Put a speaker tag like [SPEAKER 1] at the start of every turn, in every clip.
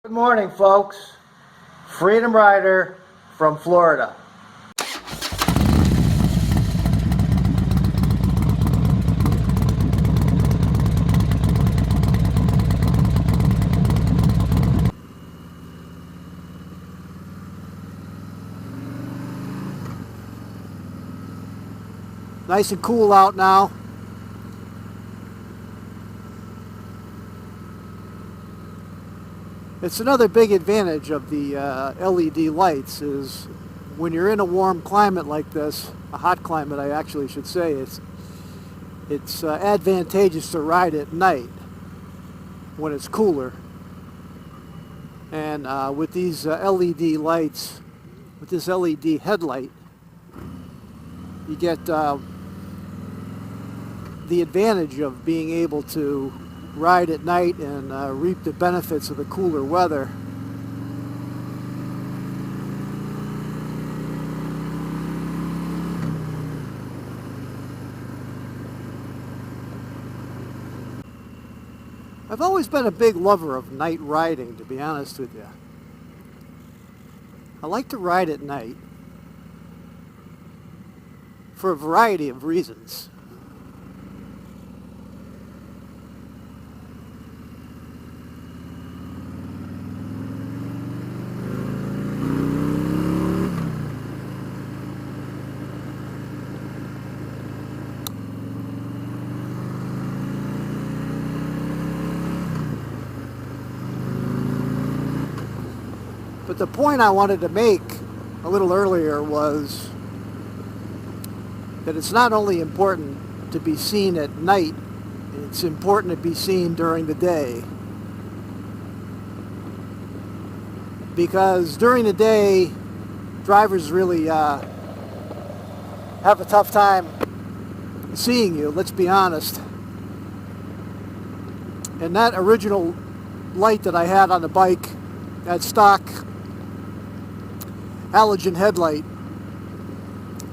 [SPEAKER 1] Good morning, folks. Freedom Rider from Florida. Nice and cool out now. It's another big advantage of the LED lights is when you're in a warm climate like this, a hot climate I actually should say, it's advantageous to ride at night when it's cooler. And with these LED lights, with this LED headlight, you get the advantage of being able to ride at night and reap the benefits of the cooler weather. I've always been a big lover of night riding, to be honest with you. I like to ride at night for a variety of reasons. But the point I wanted to make a little earlier was that it's not only important to be seen at night, it's important to be seen during the day. Because during the day, drivers really have a tough time seeing you, let's be honest. And that original light that I had on the bike, that stock halogen headlight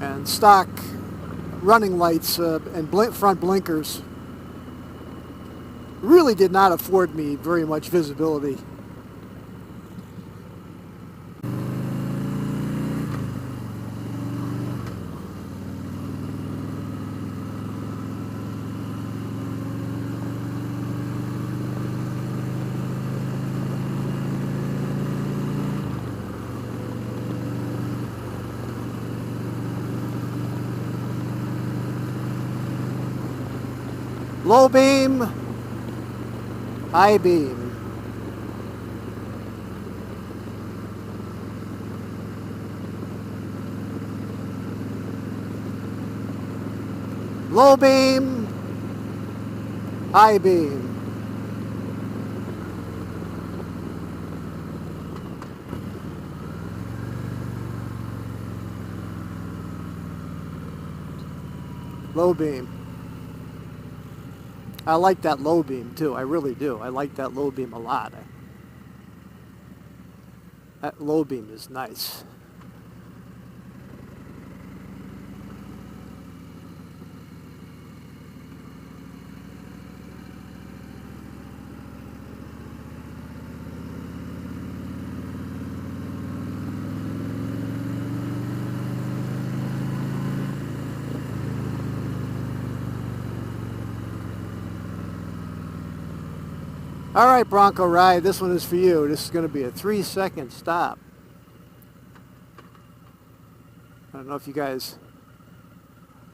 [SPEAKER 1] and stock running lights and front blinkers really did not afford me very much visibility. Low beam, high beam. Low beam, high beam. Low beam. I like that low beam too, I really do. I like that low beam a lot. That low beam is nice. All right, Bronco Ride, this one is for you. This is going to be a 3-second stop. I don't know if you guys...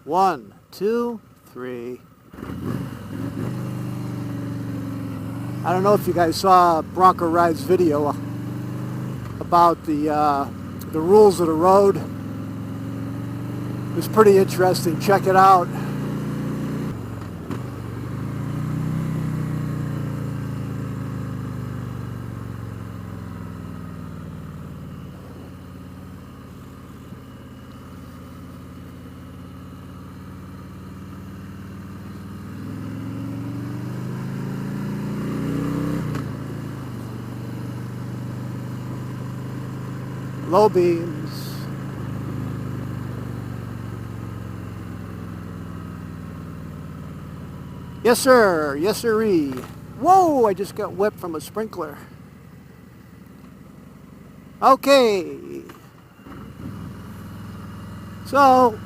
[SPEAKER 1] 1, 2, 3. I don't know if you guys saw Bronco Ride's video about the rules of the road. It was pretty interesting. Check it out. Low beams. Yes, sir. Yes, sirree. Whoa, I just got whipped from a sprinkler. Okay. So,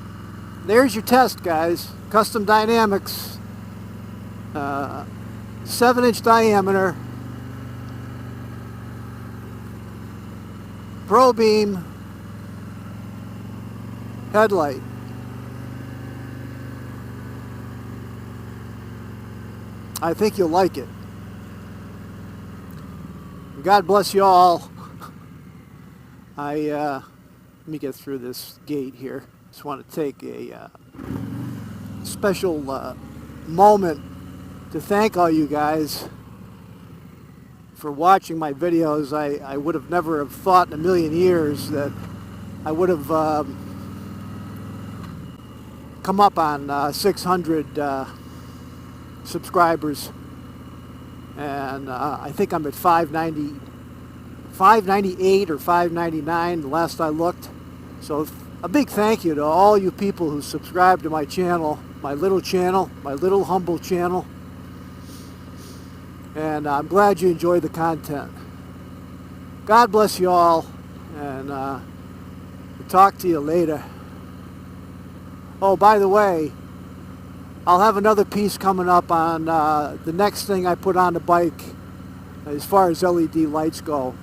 [SPEAKER 1] there's your test, guys. Custom Dynamics, 7-inch diameter, TruBeam headlight. I think you'll like it. God bless you all. Let me get through this gate here. Just want to take a special moment to thank all you guys for watching my videos. I would have never have thought in a million years that I would have come up on 600 subscribers, and I think I'm at 598 or 599 the last I looked. So a big thank you to all you people who subscribe to my channel, my little humble channel. And I'm glad you enjoy the content. God bless you all, and we'll talk to you later. Oh, by the way, I'll have another piece coming up on the next thing I put on the bike as far as LED lights go.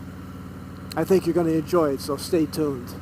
[SPEAKER 1] I think you're going to enjoy it, so stay tuned.